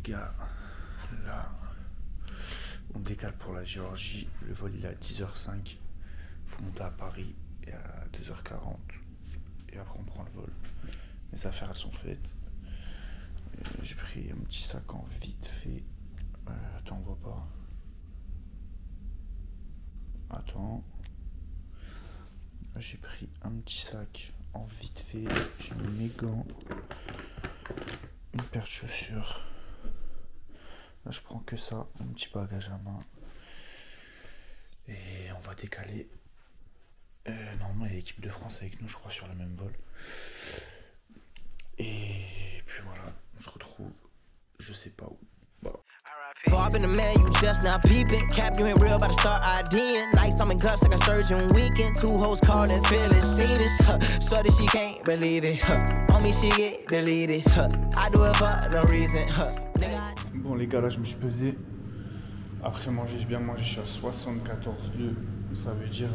gars, là, on décale pour la Géorgie. Le vol il est à 10h05. Faut monter à Paris et à 2h40. Et après on prend le vol. Mes affaires elles sont faites. J'ai pris un petit sac en vite fait. Attends, on voit pas. Attends. J'ai pris un petit sac en vite fait. J'ai mis mes gants. Une paire de chaussures. Là je prends que ça, un petit bagage à main. Et on va décaler. Normalement il y a l'équipe de France avec nous je crois sur le même vol. Et puis voilà, on se retrouve je sais pas où. Bah. Bob in the man, you just now peeping. Cap, you ain't real, about to start IDing. Nights I'm in guts like a surgeon weekend. Two hoes called and feeling seen this. So that she can't believe it. On me, she get deleted. I do it for no reason. Bon, les gars, là, je me suis pesé. Après manger, j'ai bien mangé, je suis à 74,2. Ça veut dire.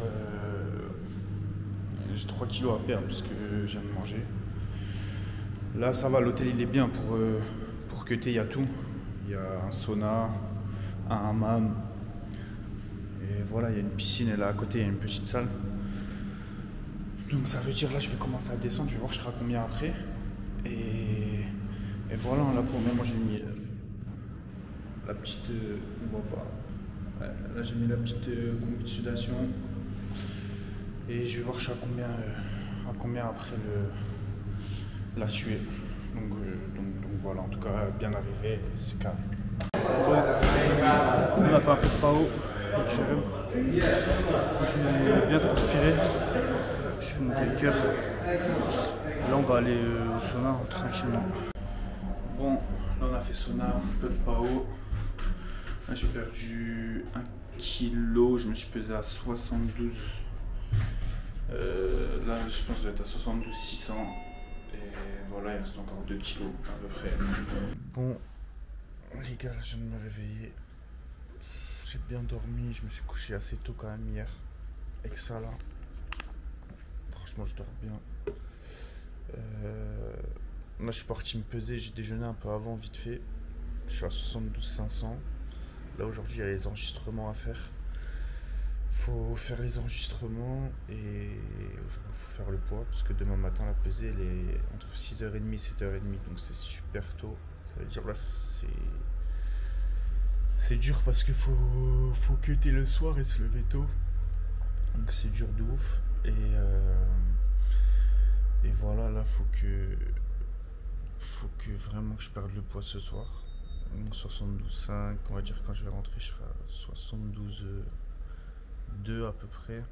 J'ai 3 kilos à perdre parce que je viens de manger. Là, ça va, l'hôtel il est bien pour cutter, il y a tout. Il y a un sauna, un hammam, et voilà, il y a une piscine, et là à côté, il y a une petite salle. Donc ça veut dire, là, je vais commencer à descendre, je vais voir je serai à combien après. Et voilà, là pour le moment, j'ai mis la petite... on voit pas. Ouais, là, j'ai mis la petite combi de sudation. Et je vais voir je suis à combien après la suée. Donc voilà, en tout cas, bien arrivé, c'est carré. On a fait un peu de pao, j'ai bien transpiré, j'ai fait mon cœur. Là, on va aller au sauna tranquillement. Bon, là, on a fait sauna, un peu de pao. Là, j'ai perdu 1 kg, je me suis pesé à 72. Là, je pense que je vais être à 72 600. Et voilà, il reste encore 2 kilos à peu près. Bon, les gars, là, je viens de me réveiller. J'ai bien dormi, je me suis couché assez tôt quand même hier. Avec ça là. Franchement, je dors bien. Là, je suis parti me peser, j'ai déjeuné un peu avant, vite fait. Je suis à 72 500. Là, aujourd'hui, il y a les enregistrements à faire. Faut faire les enregistrements et aujourd'hui il faut faire le poids parce que demain matin la pesée elle est entre 6h30 et 7h30 donc c'est super tôt. Ça veut dire là c'est dur parce qu'il faut cutter le soir et se lever tôt. Donc c'est dur de ouf et voilà là faut que vraiment que je perde le poids ce soir. Donc 72,5 on va dire quand je vais rentrer je serai à 72,2 à peu près,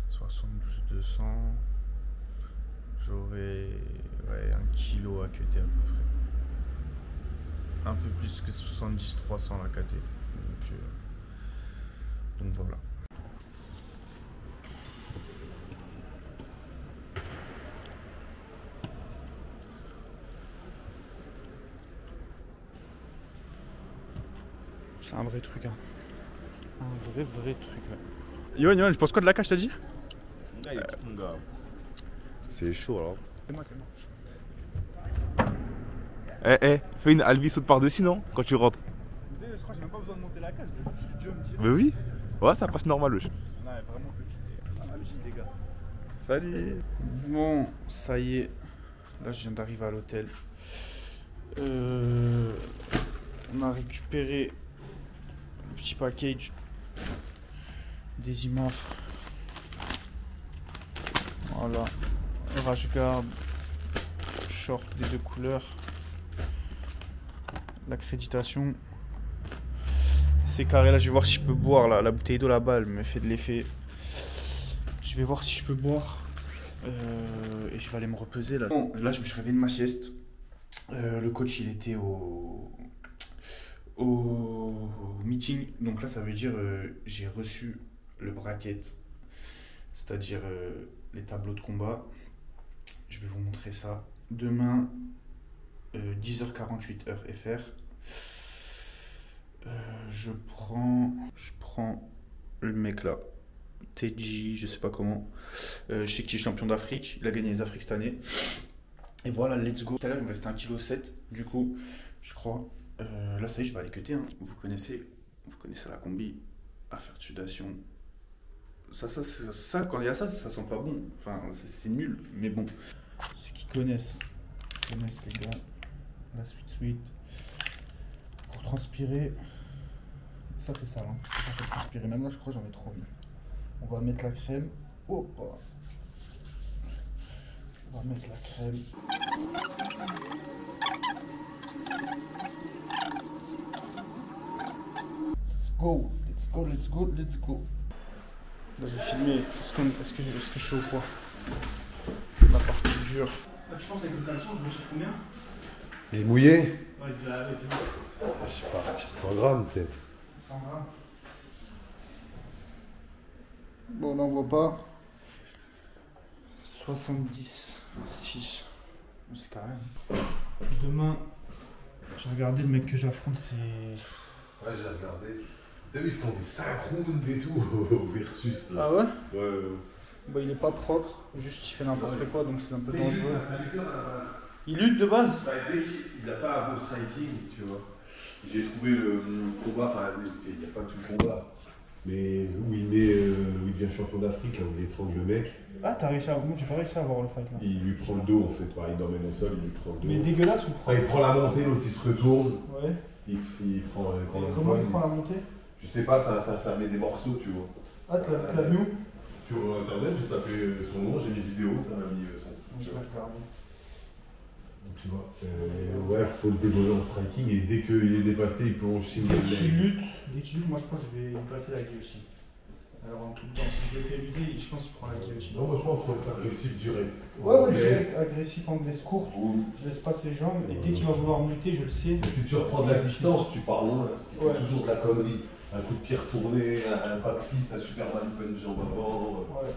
72 200. J'aurai 1 kilo à cutter à peu près, un peu plus que 70 300 à cutter. Donc voilà. C'est un vrai truc hein. Un vrai truc là. Yoann, je pense quoi de la cage t'as dit? C'est chaud alors. C'est moi. Fais une Alvi saute par-dessus non? Quand tu rentres. Je crois que j'ai même pas besoin de monter la cage, je suis jump direct. Mais oui. Ouais ça passe normal wesh. Non mais vraiment petit. Les gars. Salut. Bon, ça y est. Là je viens d'arriver à l'hôtel. On a récupéré le petit package des IMAF. Voilà. Rash guard. Short des 2 couleurs. L'accréditation. C'est carré là, je vais voir si je peux boire là. La bouteille d'eau là-bas, elle me fait de l'effet. Je vais voir si je peux boire. Et je vais aller me reposer là. Bon, là je me suis réveillé de ma sieste. Le coach il était au meeting. Donc là ça veut dire j'ai reçu le bracket. C'est-à-dire les tableaux de combat. Je vais vous montrer ça. Demain 10h48 heure FR. Je prends le mec là, TJ, je sais pas comment. Je sais qu'il est champion d'Afrique, il a gagné les Afriques cette année. Et voilà, let's go. Tout à l'heure il me restait 1,7 kg. Du coup, Je crois. Là, ça y est, je vais aller cutter. Hein. Vous connaissez la combi à faire de sudation. Ça, quand il y a ça, ça sent pas bon. Enfin, c'est nul. Mais bon. Ceux qui connaissent les gars. La suite. Pour transpirer. Ça, c'est sale. Hein. Ça fait transpirer. Même là, je crois que j'en ai trop mis. On va mettre la crème. Oh, oh. On va mettre la crème. Let's go. Là, je vais filmer. Est-ce que je suis au poids? La partie dure. Là, tu penses avec le caleçon, je vais chercher combien? Il est mouillé? Ouais, avec Je sais pas, partir 100 grammes peut-être. 100 grammes. Bon, là, on voit pas. 70. 6. C'est carré. Demain, j'ai regardé le mec que j'affronte, c'est. Ouais, j'ai regardé. T'as vu, ils font des synchrones et tout au versus là. Ah ouais? Ouais. Bah, il est pas propre, juste il fait n'importe quoi, donc c'est un peu dangereux. Il lutte de base? Bah, dès qu'il n'a pas un beau striking, tu vois. J'ai trouvé le combat, enfin, il n'y a pas tout le combat, mais où il devient champion d'Afrique, là, où il étrangle le mec. Ah, t'as réussi à. Moi, j'ai pas réussi à avoir le fight là. Il lui prend le dos en fait, bah, il l'emmène au sol, il lui prend le dos. Mais dégueulasse ou Enfin, il prend la montée, l'autre il se retourne, Ouais. il prend le Comment il prend la montée? Je sais pas, ça met des morceaux, tu vois. Ah, tu l'as vu où? Sur internet, j'ai tapé son nom, j'ai mis vidéo, ça m'a mis son. Je vais regarder. Donc, tu vois, ouais, il faut le dévoler en striking et dès qu'il est dépassé, il plonge single Dès qu'il leg. lutte, moi je pense que je vais lui passer la guillotine. Alors en tout le temps, si je le fais lutter, je pense qu'il prend la guillotine. Non, moi je pense qu'il faut être agressif direct. Ouais, direct, agressif, anglaise courte. Ou Je laisse pas ses jambes et dès qu'il va vouloir monter, je le sais. si tu reprends de la distance, tu pars loin, parce qu'il faut Ouais. toujours de la connerie. Un coup de pied retourné, un back fist, un Superman punch jambe avant. Ouais.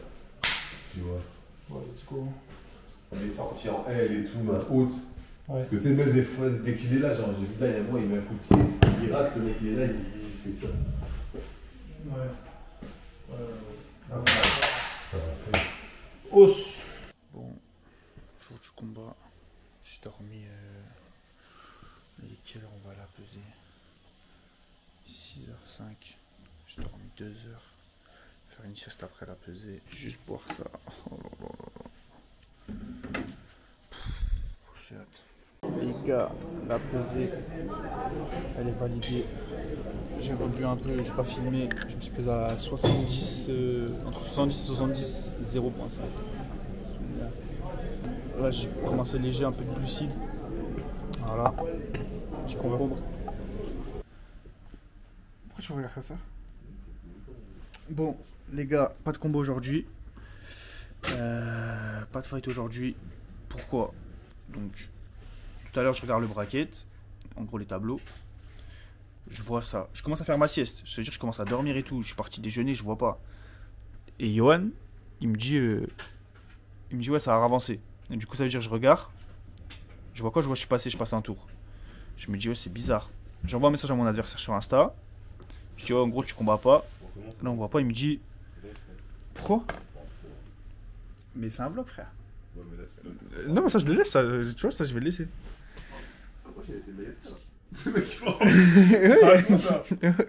Tu vois. Ouais, let's go. Il est sorti en L et tout, main haute. Ouais. Parce que tu sais, même des fois, dès qu'il est là, genre j'ai vu là, il y a un mois, il met un coup de pied, il rate, le mec il est là, il fait ça. Ouais. Ah, ça va. Os. Bon, jour du combat, j'ai dormi. Il est quelle heure on va la peser? 6h05. J'ai dormi 2 heures. Faire une sieste après la pesée. Juste boire ça. Oh là là là là. J'ai hâte. Les gars, la pesée, elle est validée. J'ai rebu un peu, j'ai pas filmé. Je me suis pesé à 70, entre 70 et 70, 0.5. Là, j'ai commencé léger, un peu de glucides. Voilà. Petit concombre. Pourquoi tu me regardes comme ça? Bon, les gars, pas de combo aujourd'hui. Pas de fight aujourd'hui. Pourquoi? Donc, tout à l'heure, je regarde le bracket. En gros, les tableaux. Je vois ça. Je commence à faire ma sieste. Je veux dire, je commence à dormir et tout. Je suis parti déjeuner, je vois pas. Et Johan, il me dit ouais, ça a avancé. Et du coup, ça veut dire que je regarde. Je vois quoi? Je vois, je passe un tour. Je me dis, ouais, c'est bizarre. J'envoie un message à mon adversaire sur Insta. Je dis, ouais, en gros, tu combats pas. Là, on voit pas. Il me dit, pro? Mais c'est un vlog, frère. Non, mais ça, je le laisse. Ça, tu vois, ça, je vais le laisser.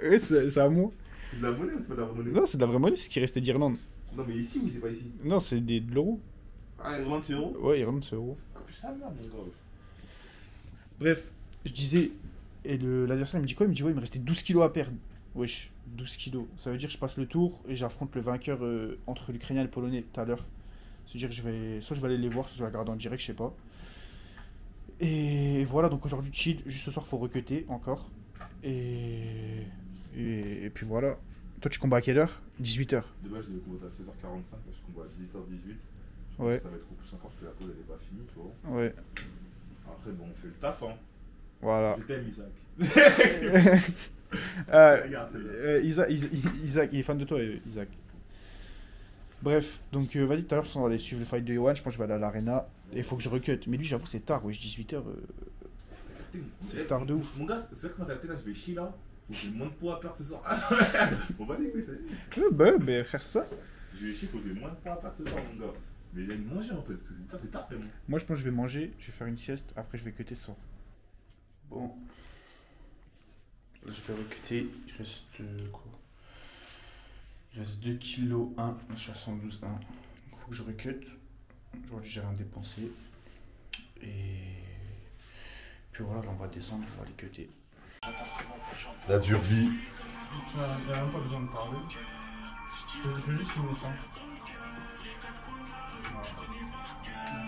Ouais, c'est à moi. C'est de la monnaie ou c'est pas de la monnaie? Non, c'est de la vraie monnaie, c'est ce qui restait d'Irlande. Non, mais ici ou c'est pas ici? Non, c'est de l'euro. Ah, Irlande, c'est euro? Ouais, Irlande, c'est euro. Plus ça, merde, mon gars. Bref, je disais, et l'adversaire il me dit quoi? Il me dit ouais, il me restait 12 kilos à perdre. Wesh, 12 kilos. Ça veut dire que je passe le tour et j'affronte le vainqueur entre l'Ukrainien et le Polonais tout à l'heure. C'est-à-dire que soit je vais aller les voir, soit je vais regarder en direct, je sais pas. Et voilà, donc aujourd'hui chill, juste ce soir faut recuter encore. Et puis voilà. Toi tu combats à quelle heure? 18h. De base, je devais combattre à 16h45, là je combat à 18h18. Je Ouais. pense que ça va être repoussé encore parce que la pause elle est pas finie, tu vois. Ouais. Après, bon, on fait le taf, hein. Voilà. Je t'aime, Isaac. Regarde, Isaac, il est fan de toi, Isaac. Bref, donc vas-y, tout à l'heure, on va aller suivre le fight de Johan. Je pense que je vais aller à l'arena. Et il faut que je recute. Mais lui, j'avoue, c'est tard, wesh, 18h. C'est tard de ouf. Mon gars, c'est vrai que quand t'as été là, je vais chier là. Faut que j'ai moins de poids à perdre ce soir. On va les couilles, ça y est. Ouais, bah, mais frère, ça. Je vais chier, faut que j'ai moins de poids à perdre ce soir, mon gars. Mais j'ai manger en fait, c'est tard, tellement. Moi, je pense que je vais manger, je vais faire une sieste. Après, je vais cuter ça. Bon. Je vais recuter. Il reste quoi? Il reste 2 kg 1. Je suis à 112 1. Il faut que je recute. Aujourd'hui, j'ai rien dépensé. Et puis voilà, là, on va descendre, on va les cuter. La dure vie. Il n'y a même pas besoin de parler. Je veux juste filmer ça.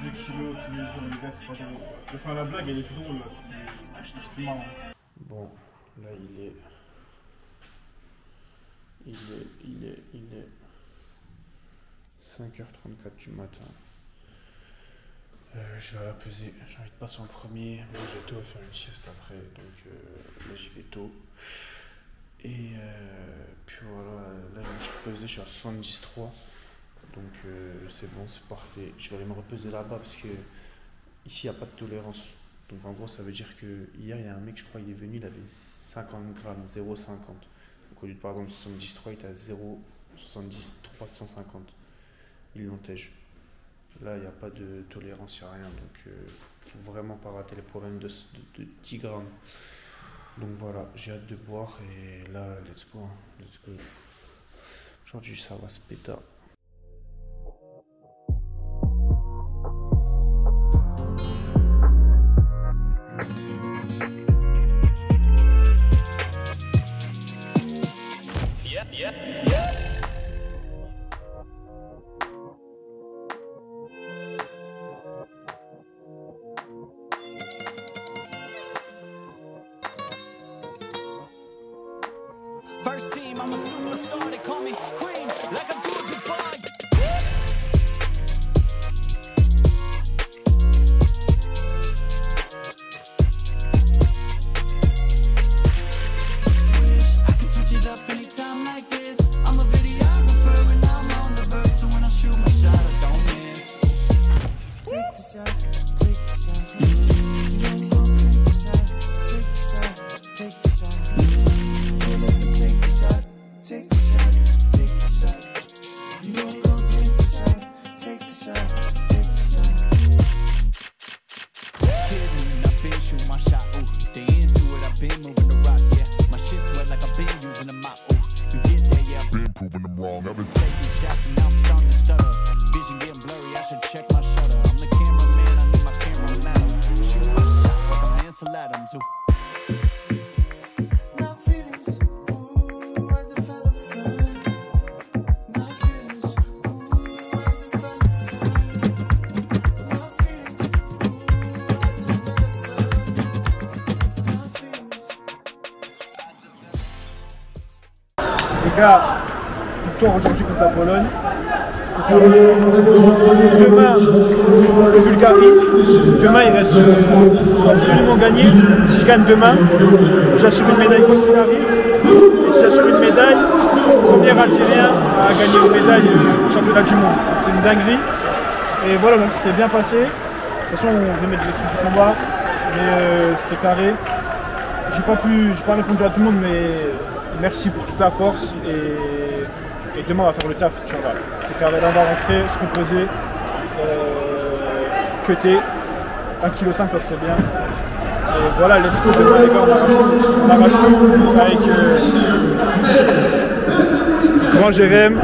2 kilos tous les jours, les gars, c'est pas drôle. Enfin, la blague, elle est plus drôle là, c'est plus marrant. Bon, là, il est 5h34 du matin. Je vais à la peser. J'ai envie de passer en premier. Moi, j'ai tôt à faire une sieste après, donc là, j'y vais tôt. Et puis voilà, là, je me suis reposé, je suis à 73. Donc c'est bon, c'est parfait. Je vais aller me reposer là-bas parce que ici, il n'y a pas de tolérance. Donc en gros, ça veut dire que hier, il y a un mec, je crois, il est venu, il avait 50 grammes, 0,50. Donc au lieu de par exemple 73, il était à 0,70, 350. Ils l'entègent. Là, il n'y a pas de tolérance, il n'y a rien. Donc il ne faut vraiment pas rater les problèmes de 10 grammes. Donc voilà, j'ai hâte de boire et là, let's go. Let's go. Aujourd'hui, ça va se péter. First team, I'm a superstar, they call me queen, like a good goodbye. I can switch it up anytime like this. I'm a videographer and I'm on the verse, so when I shoot my shot, I don't miss. Take the shot, take the shot. You know I'm gonna take the shot, take the shot, take the shot. Take the shot, take the shot, take the shot. You know I'm gonna take the shot, take the shot, take the shot. Kidding, I've been shooting my shot, ooh. They into it, I've been moving the rock, yeah. My shit's wet like I've been using a mop, ooh. You get there, yeah, I've been proving them wrong. I've been taking shots and now I'm starting to stutter. Vision getting blurry, I should check my shutter. I'm the cameraman, I need my camera ladder. Shoot my shot like I'm Ansel Adams, ooh. Les gars, victoire aujourd'hui contre la Pologne. Demain, Bulgarie. Demain, il reste absolument gagné. Si je gagne demain, j'assure une médaille quoi qu'il arrive. Et si j'assure une médaille, premier Algérien à gagner une médaille au championnat du monde. C'est une dinguerie. Et voilà, donc c'est bien passé. De toute façon, on devait mettre les trucs du combat, mais c'était carré. J'ai pas répondu à tout le monde, mais merci pour toute la force et demain on va faire le taf, Inch'Allah. C'est carré, là on va rentrer, se reposer, cutter, 1,5 kg ça serait bien. Et voilà, let's go demain les gars, on arrache tout avec grand Jérém.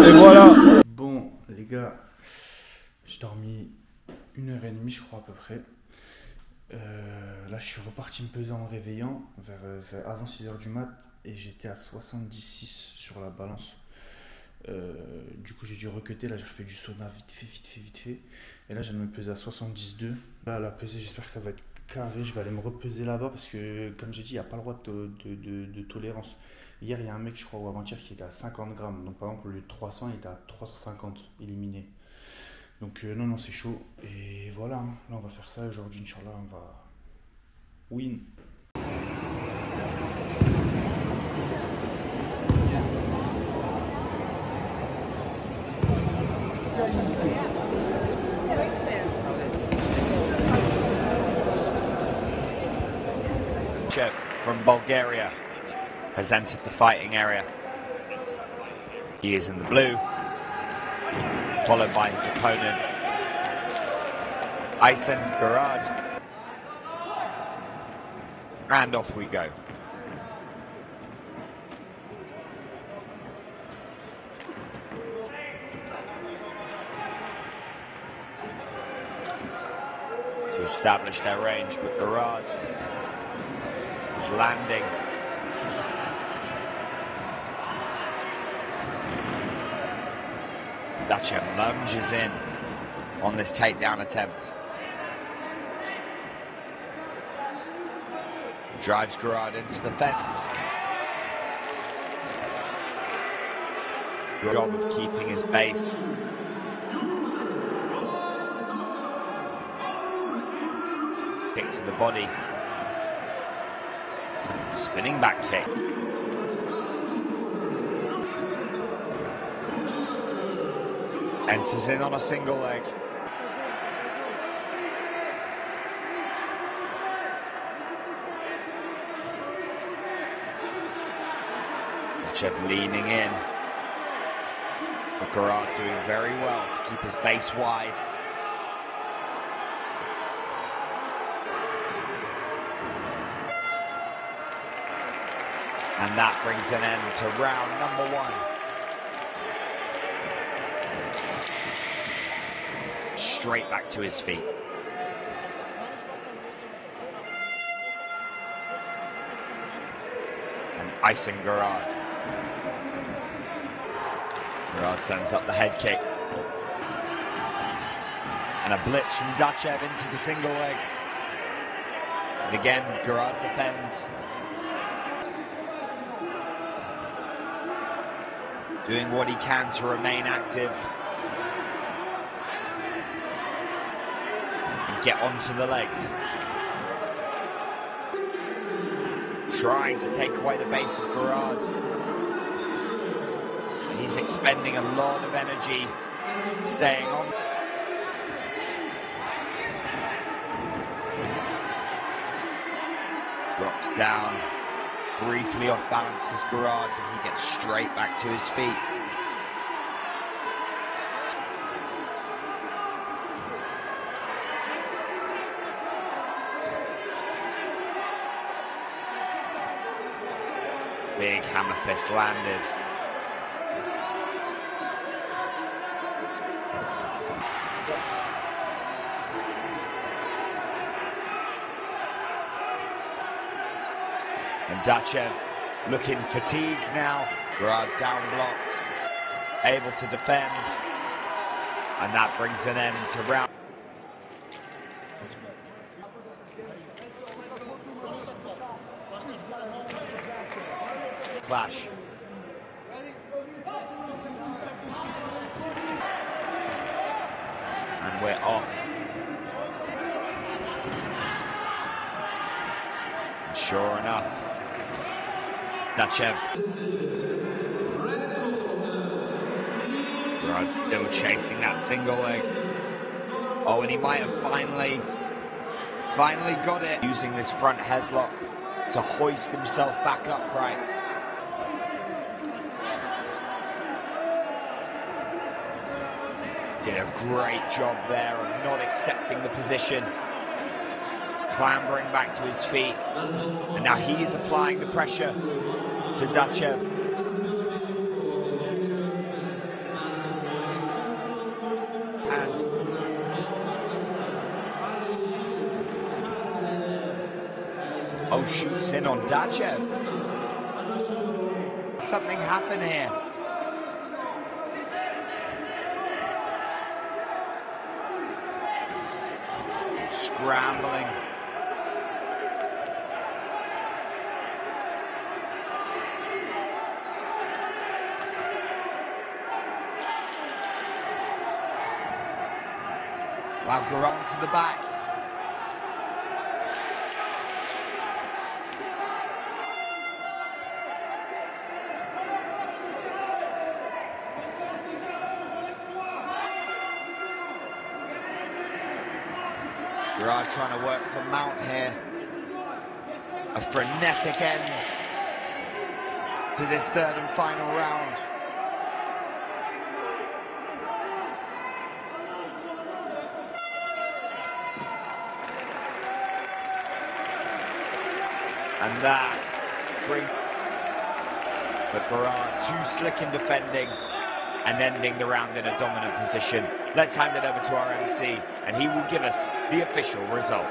Et voilà. Bon les gars, j'ai dormi 1h30 je crois à peu près. Là je suis reparti me peser en me réveillant vers avant 6h du mat et j'étais à 76 sur la balance. Du coup j'ai dû recuter, là j'ai refait du sauna vite fait et là je viens de me peser à 72. Là la pesée, j'espère que ça va être carré, je vais aller me repeser là-bas parce que comme j'ai dit il n'y a pas le droit de tolérance. Hier il y a un mec je crois ou avant-hier qui était à 50 grammes, donc par exemple au lieu de 300 il était à 350 éliminé. Donc non c'est chaud et voilà, hein. Là on va faire ça aujourd'hui Inch'Allah, on va win. From Bulgaria has entered the fighting area. He is in the blue, followed by his opponent Aysen Garad. And off we go. To establish their range, but Garad is landing. Dachev lunges in on this takedown attempt. Drives Garad into the fence. Good job of keeping his base. Kick to the body. Spinning back kick. Enters in on a single leg. Dachev leaning in. But Garad doing very well to keep his base wide. And that brings an end to round number 1. Straight back to his feet. And Aysen Garad. Garad sends up the head kick. And a blitz from Dachev into the single leg. And again, Garad defends. Doing what he can to remain active. And get onto the legs. Trying to take away the base of Garad. He's expending a lot of energy staying on. Drops down. Briefly off balance is Garad, but he gets straight back to his feet. Big hammer fist landed. And Dachev looking fatigued now. Garad down blocks, able to defend. And that brings an end to round. Clash. And we're off. And sure enough, Dachev. Garad still chasing that single leg. Oh, and he might have finally got it. Using this front headlock to hoist himself back upright. Did a great job there of not accepting the position. Clambering back to his feet. And now he's applying the pressure to Dachev. And oh, shoots in on Dachev. Something happened here. Scrambling. Wow, Garad to the back. Garad trying to work the mount here. A frenetic end to this third and final round. And that brings but Garrard too slick in defending and ending the round in a dominant position. Let's hand it over to our MC and he will give us the official result.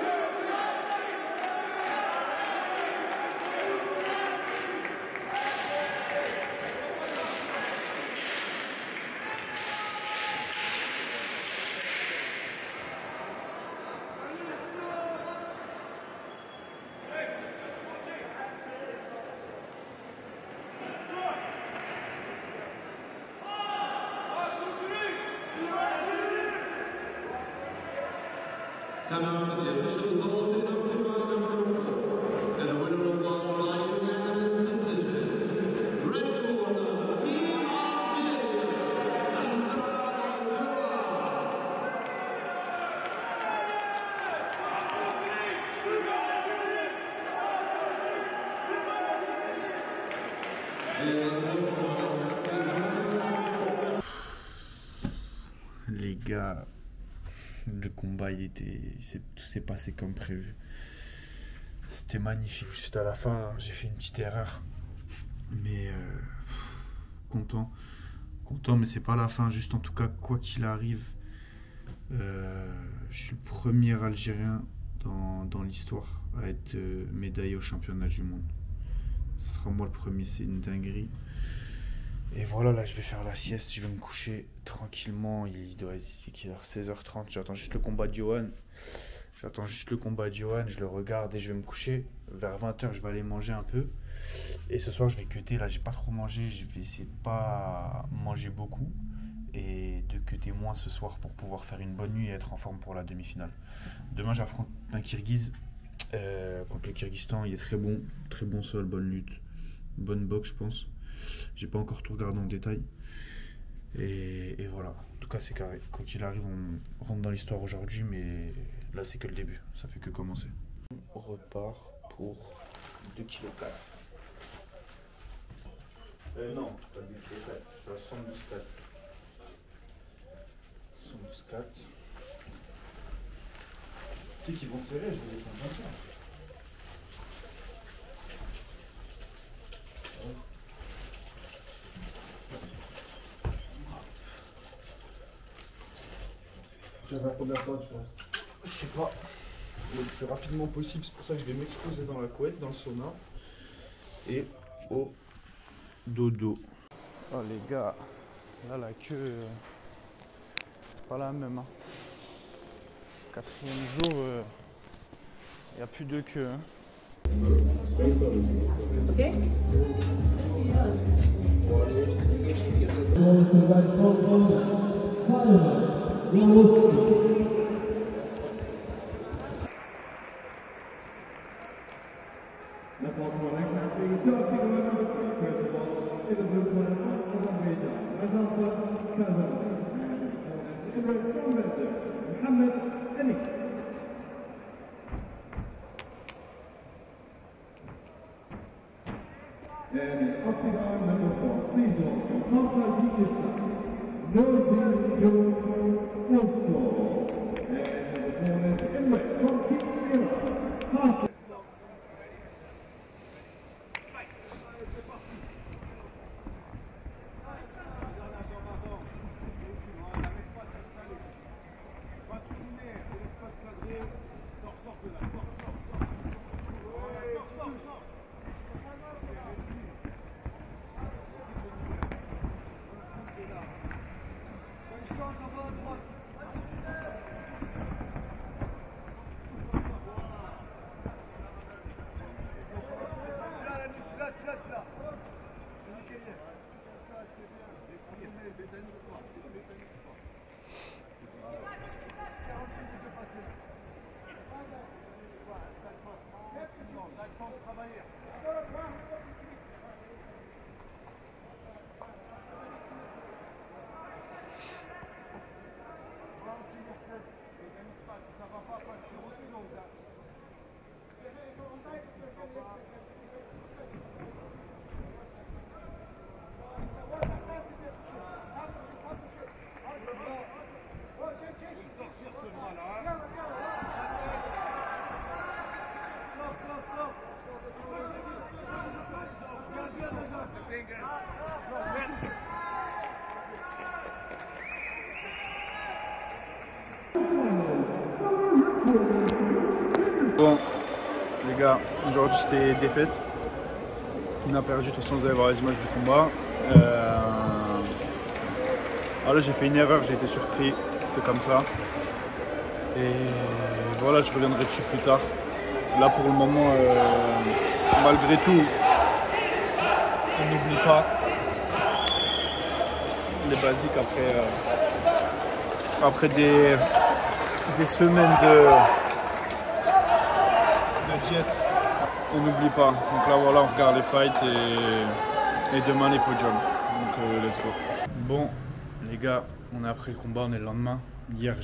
Les gars, le combat tout s'est passé comme prévu. C'était magnifique. Juste à la fin, j'ai fait une petite erreur. Mais content, mais c'est pas la fin. Juste en tout cas, quoi qu'il arrive, je suis le premier Algérien dans l'histoire à être médaillé au championnat du monde. Ce sera moi le premier, c'est une dinguerie. Et voilà, là je vais faire la sieste, je vais me coucher tranquillement, il doit être 16h30, j'attends juste le combat de Johan. Je le regarde et je vais me coucher. Vers 20h, je vais aller manger un peu. Et ce soir, je vais cutter, là j'ai pas trop mangé, je vais essayer de pas manger beaucoup. Et de cutter moins ce soir pour pouvoir faire une bonne nuit et être en forme pour la demi-finale. Demain, j'affronte un Kirghiz contre le Kyrgyzstan, il est très bon sol, bonne lutte, bonne boxe je pense. J'ai pas encore tout regardé en détail. Et voilà, en tout cas c'est carré. Quoi qu'il arrive, on rentre dans l'histoire aujourd'hui, mais là c'est que le début, ça fait que commencer. On repart pour 2 kg 4. Non, pas 2 kg 4, je suis à 112 4. 112 4. Tu sais qu'ils vont serrer, je vais descendre comme ça. Tu vas faire combien de temps, tu penses? Je sais pas, le plus rapidement possible, c'est pour ça que je vais m'exposer dans la couette, dans le sauna et au dodo. Oh les gars, là la queue, c'est pas la même. Hein. 4e jour, il n'y a plus de queue. Hein. Okay. And Octagon number 4, please welcome Tajikistan, Nurzi Usto. And the opponent in red from Team Iran, Hassan. Bon, les gars, aujourd'hui c'était défaite. On a perdu, de toute façon vous allez voir les images du combat. Alors là j'ai fait une erreur, j'ai été surpris, c'est comme ça. Et voilà, je reviendrai dessus plus tard. Là pour le moment, malgré tout, on n'oublie pas les basiques après des semaines de diète. On n'oublie pas. Donc là voilà, on regarde les fights et demain les podiums. Donc let's go. Bon les gars, on est après le combat, on est le lendemain. Hier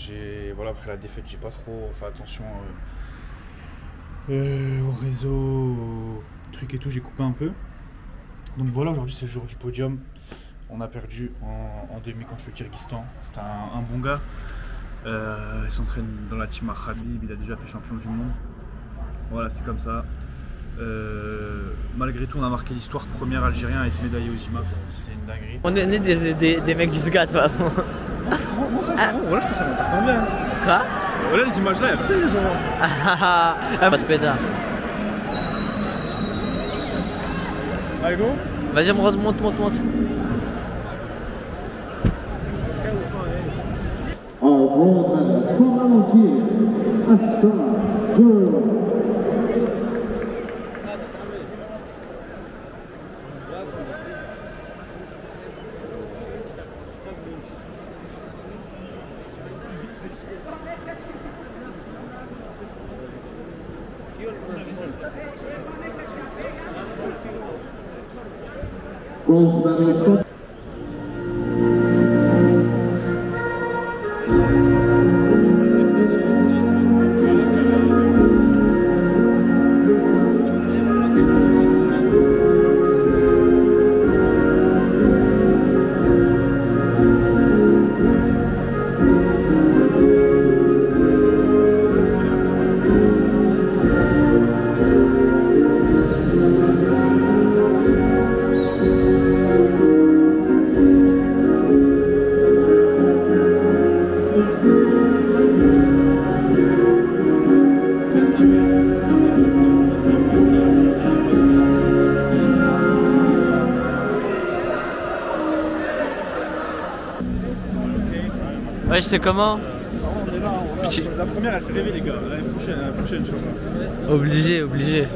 voilà, après la défaite, j'ai pas trop fait attention au réseau, au truc et tout, j'ai coupé un peu. Donc voilà, aujourd'hui c'est le jour du podium. On a perdu en demi contre le Kyrgyzstan. C'était un bon gars. Il s'entraîne dans la team à Khabib, il a déjà fait champion du monde. Voilà, c'est comme ça. Malgré tout, on a marqué l'histoire. Premier Algérien à être médaillé au IMAF. C'est une dinguerie. On est des mecs du SGA, de toute façon. Voilà, je pense que ça m'intéresse bien. Quoi? Voilà les images là, il y a personne les gens. Ah, passe pédard. Allez, go. Vas-y, monte. Our bronze from Algiers, Hassan Journal. Bronze medalist from Ouais, je sais comment. On est là, la première elle fait rêver les gars. L'année prochaine je crois. Obligé. Lui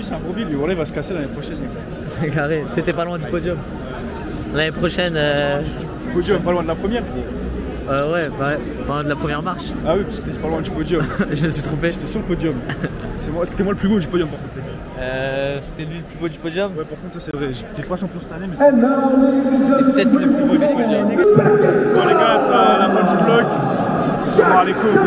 c'est un brebis, lui, il va se casser l'année prochaine. C'est carré. T'étais pas loin du podium. L'année prochaine. Du podium, pas loin de la première. Ouais, pas loin de la première marche. Ah oui, parce que t'es pas loin du podium. Je me suis trompé. J'étais sur le podium. C'était moi le plus beau du podium par contre. C'était lui le plus beau du podium. Ouais, par contre ça c'est vrai. J'étais pas champion cette année, mais C'était peut-être le plus beau du podium. bon les gars, c'est à la fin du vlog. On va les coups.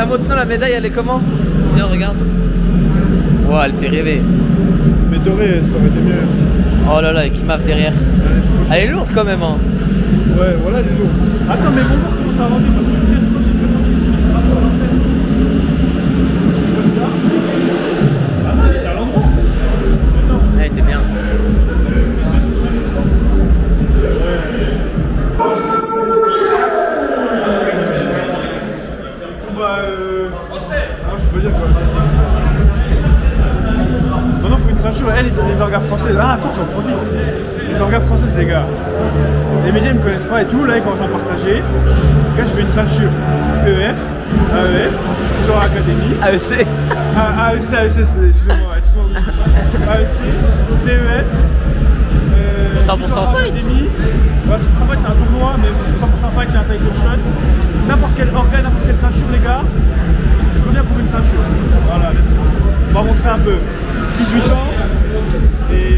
Montre-nous la médaille, elle est comment? Tiens, regarde. Wow, elle fait rêver. Mais doré, ça aurait été mieux. Oh là là, avec Imaf derrière. Elle est lourde quand même, hein. Ouais, voilà, elle est lourde. Attends, mais on va voir comment ça va rendre parce que tu vois, c'est une rapport à l'antenne. Tu fais comme ça. Ah non, elle était à l'endroit en fait. Non. Elle était bien. Non, je peux pas dire quoi. Maintenant, il faut une ceinture. Les orgas françaises. Ah, attends, j'en profite. Les orgas françaises, les gars. Les médias ne me connaissent pas et tout. Là, ils commencent à partager. Là, je fais une ceinture EF, AEF, toujours à l'Académie. AEC. AEC, excusez-moi. AEC, PEF. 100% fight. Ouais, 100% fight, c'est un tournoi, mais 100% fight, c'est un title shot. N'importe quel organe, n'importe quelle ceinture, les gars. Je reviens pour une ceinture. Voilà, let's go. On va montrer un peu. 18 ans. Et